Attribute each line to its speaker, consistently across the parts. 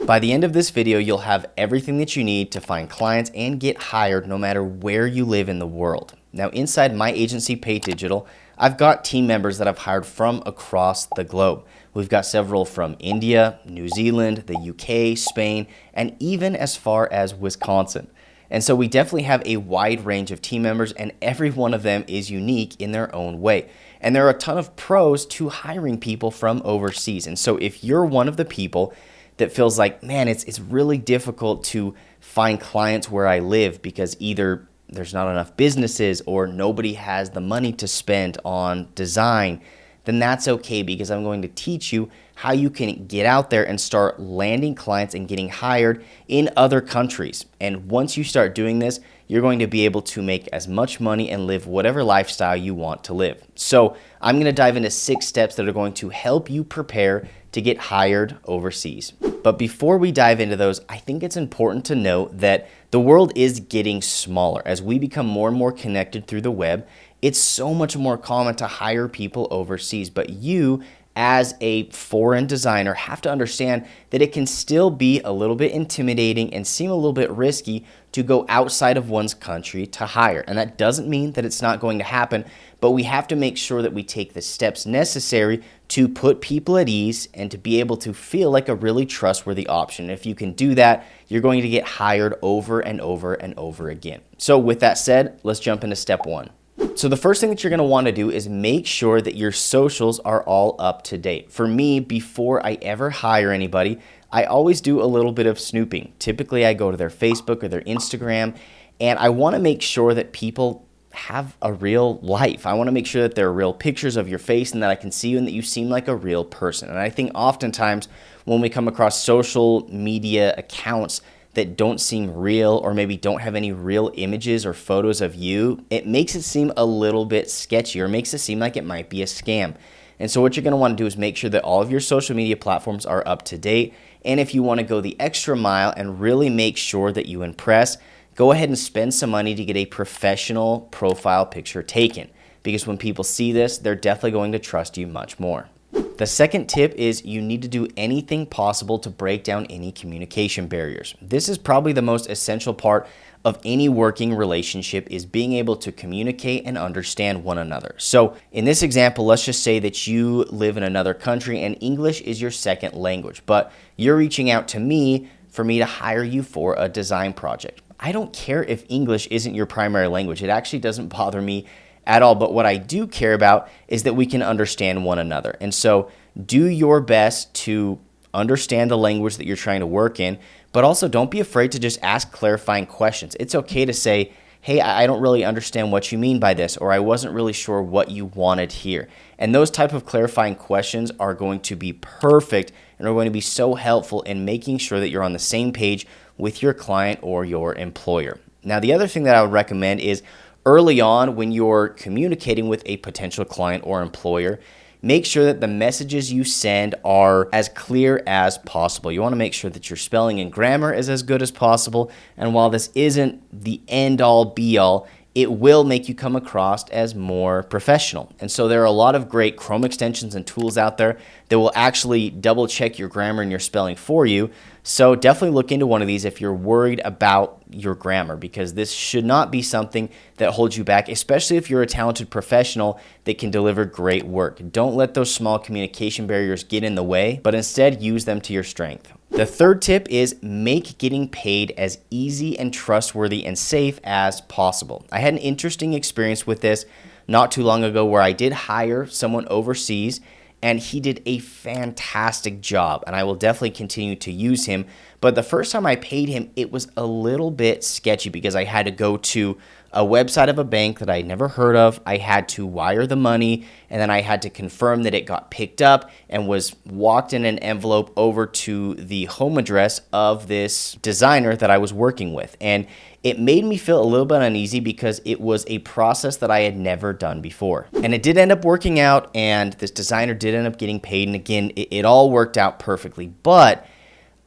Speaker 1: By the end of this video, you'll have everything that you need to find clients and get hired no matter where you live in the world. Now, inside my agency, Pay Digital, I've got team members that I've hired from across the globe. We've got several from India, New Zealand, the UK, Spain, and even as far as Wisconsin. And so we definitely have a wide range of team members, and every one of them is unique in their own way. And there are a ton of pros to hiring people from overseas. And so if you're one of the people that feels like, man, it's really difficult to find clients where I live because either there's not enough businesses or nobody has the money to spend on design, then that's okay, because I'm going to teach you how you can get out there and start landing clients and getting hired in other countries. And once you start doing this, you're going to be able to make as much money and live whatever lifestyle you want to live. So I'm going to dive into 6 steps that are going to help you prepare to get hired overseas. But before we dive into those, I think it's important to note that the world is getting smaller. As we become more and more connected through the web, it's so much more common to hire people overseas. But you, as a foreign designer, have to understand that it can still be a little bit intimidating and seem a little bit risky to go outside of one's country to hire. And that doesn't mean that it's not going to happen, but we have to make sure that we take the steps necessary to put people at ease and to be able to feel like a really trustworthy option. And if you can do that, you're going to get hired over and over and over again. So with that said, let's jump into step 1. So the first thing that you're going to want to do is make sure that your socials are all up to date. For me, before I ever hire anybody, I always do a little bit of snooping. Typically, I go to their Facebook or their Instagram, and I want to make sure that people have a real life. I want to make sure that there are real pictures of your face and that I can see you and that you seem like a real person. And I think oftentimes when we come across social media accounts that don't seem real, or maybe don't have any real images or photos of you, it makes it seem a little bit sketchy, or makes it seem like it might be a scam. And so what you're going to want to do is make sure that all of your social media platforms are up to date. And if you want to go the extra mile and really make sure that you impress, go ahead and spend some money to get a professional profile picture taken, because when people see this, they're definitely going to trust you much more. The second tip is you need to do anything possible to break down any communication barriers. This is probably the most essential part of any working relationship, is being able to communicate and understand one another. So in this example, let's just say that you live in another country and English is your second language, but you're reaching out to me for me to hire you for a design project. I don't care if English isn't your primary language. It actually doesn't bother me at all. But what I do care about is that we can understand one another. And so do your best to understand the language that you're trying to work in, but also don't be afraid to just ask clarifying questions. It's okay to say, hey, I don't really understand what you mean by this, or I wasn't really sure what you wanted here. And those type of clarifying questions are going to be perfect and are going to be so helpful in making sure that you're on the same page with your client or your employer. Now, the other thing that I would recommend is early on, when you're communicating with a potential client or employer, make sure that the messages you send are as clear as possible. You want to make sure that your spelling and grammar is as good as possible. And while this isn't the end-all be-all, it will make you come across as more professional. And so there are a lot of great Chrome extensions and tools out there that will actually double check your grammar and your spelling for you. So definitely look into one of these if you're worried about your grammar, because this should not be something that holds you back, especially if you're a talented professional that can deliver great work. Don't let those small communication barriers get in the way, but instead use them to your strength. The third tip is make getting paid as easy and trustworthy and safe as possible. I had an interesting experience with this not too long ago where I did hire someone overseas, and he did a fantastic job, and I will definitely continue to use him. But the first time I paid him, it was a little bit sketchy because I had to go to a website of a bank that I'd never heard of. I had to wire the money, and then I had to confirm that it got picked up and was walked in an envelope over to the home address of this designer that I was working with. And it made me feel a little bit uneasy because it was a process that I had never done before. And it did end up working out, and this designer did end up getting paid. And again, it all worked out perfectly. But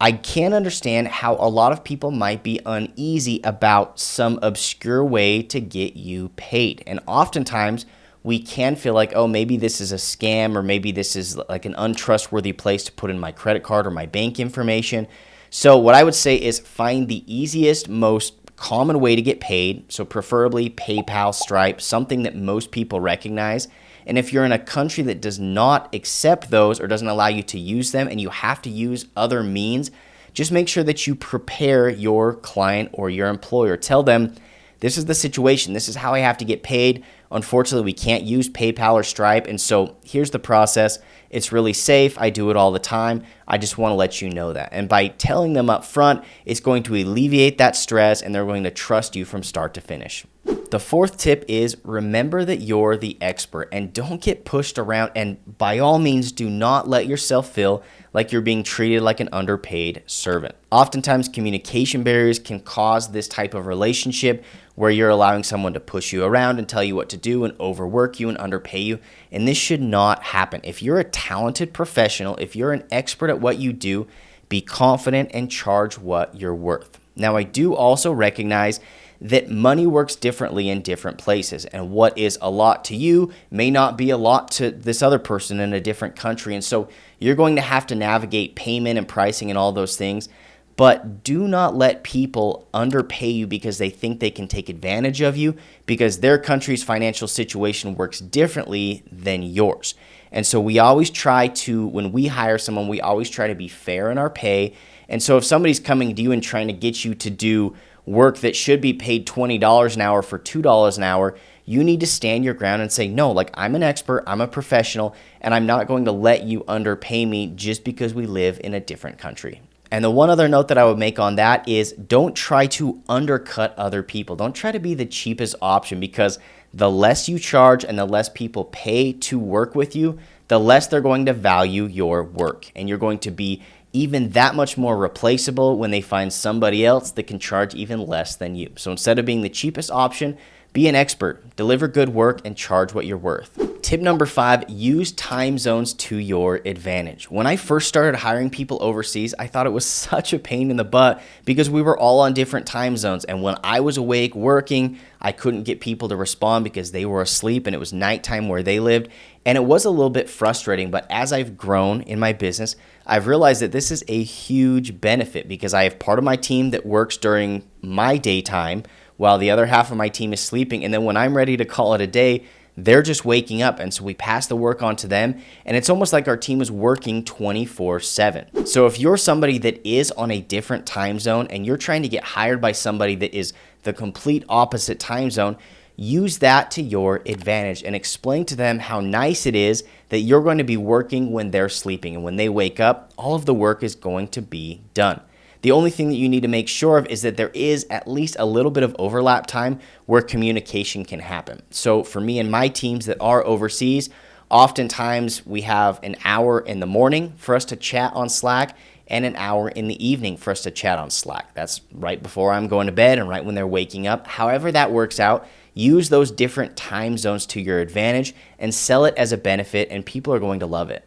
Speaker 1: I can understand how a lot of people might be uneasy about some obscure way to get you paid. And oftentimes we can feel like, oh, maybe this is a scam, or maybe this is like an untrustworthy place to put in my credit card or my bank information. So what I would say is find the easiest, most common way to get paid. So preferably PayPal, Stripe, something that most people recognize. And if you're in a country that does not accept those or doesn't allow you to use them and you have to use other means, just make sure that you prepare your client or your employer. Tell them, this is the situation. This is how I have to get paid. Unfortunately, we can't use PayPal or Stripe. And so here's the process. It's really safe. I do it all the time. I just want to let you know that. And by telling them up front, it's going to alleviate that stress and they're going to trust you from start to finish. The fourth tip is remember that you're the expert and don't get pushed around. And by all means, do not let yourself feel like you're being treated like an underpaid servant. Oftentimes, communication barriers can cause this type of relationship where you're allowing someone to push you around and tell you what to do and overwork you and underpay you. And this should not happen. If you're a talented professional, if you're an expert at what you do, be confident and charge what you're worth. Now, I do also recognize that money works differently in different places, and what is a lot to you may not be a lot to this other person in a different country. And so you're going to have to navigate payment and pricing and all those things, but do not let people underpay you because they think they can take advantage of you because their country's financial situation works differently than yours. And so we always try to, when we hire someone, we always try to be fair in our pay. And so if somebody's coming to you and trying to get you to do work that should be paid $20 an hour for $2 an hour, you need to stand your ground and say, no, like I'm an expert, I'm a professional, and I'm not going to let you underpay me just because we live in a different country. And the one other note that I would make on that is don't try to undercut other people. Don't try to be the cheapest option because the less you charge and the less people pay to work with you, the less they're going to value your work. And you're going to be even that much more replaceable when they find somebody else that can charge even less than you. So instead of being the cheapest option, be an expert, deliver good work, and charge what you're worth. Tip number 5, use time zones to your advantage. When I first started hiring people overseas, I thought it was such a pain in the butt because we were all on different time zones. And when I was awake working, I couldn't get people to respond because they were asleep and it was nighttime where they lived. And it was a little bit frustrating, but as I've grown in my business, I've realized that this is a huge benefit because I have part of my team that works during my daytime while the other half of my team is sleeping. And then when I'm ready to call it a day, they're just waking up. And so we pass the work on to them. And it's almost like our team is working 24/7. So if you're somebody that is on a different time zone and you're trying to get hired by somebody that is the complete opposite time zone, use that to your advantage and explain to them how nice it is that you're going to be working when they're sleeping. And when they wake up, all of the work is going to be done. The only thing that you need to make sure of is that there is at least a little bit of overlap time where communication can happen. So for me and my teams that are overseas, oftentimes we have an hour in the morning for us to chat on Slack and an hour in the evening for us to chat on Slack. That's right before I'm going to bed and right when they're waking up. However that works out, use those different time zones to your advantage and sell it as a benefit, and people are going to love it.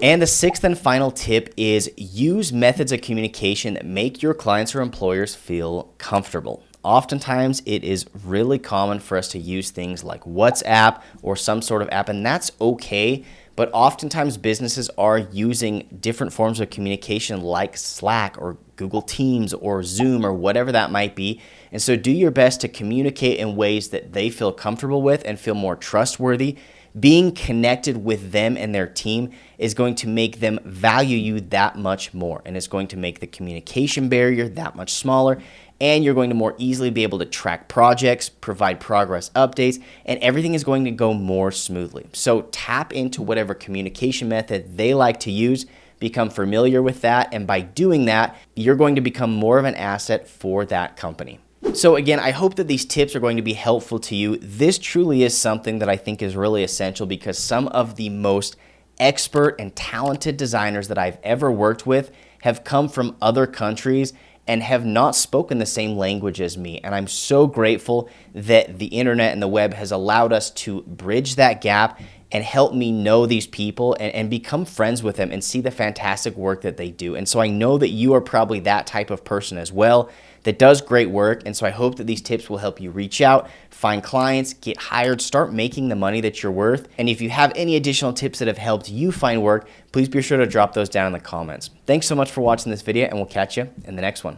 Speaker 1: And the sixth and final tip is use methods of communication that make your clients or employers feel comfortable. Oftentimes, it is really common for us to use things like WhatsApp or some sort of app, and that's okay. But oftentimes, businesses are using different forms of communication like Slack or Google Teams or Zoom or whatever that might be. And so do your best to communicate in ways that they feel comfortable with and feel more trustworthy. Being connected with them and their team is going to make them value you that much more, and it's going to make the communication barrier that much smaller, and you're going to more easily be able to track projects, provide progress updates, and everything is going to go more smoothly. So tap into whatever communication method they like to use, become familiar with that, and by doing that, you're going to become more of an asset for that company. So again, I hope that these tips are going to be helpful to you. This truly is something that I think is really essential because some of the most expert and talented designers that I've ever worked with have come from other countries and have not spoken the same language as me. And I'm so grateful that the internet and the web has allowed us to bridge that gap and help me know these people and become friends with them and see the fantastic work that they do. And so I know that you are probably that type of person as well, that does great work. And so I hope that these tips will help you reach out, find clients, get hired, start making the money that you're worth. And if you have any additional tips that have helped you find work, please be sure to drop those down in the comments. Thanks so much for watching this video, and we'll catch you in the next one.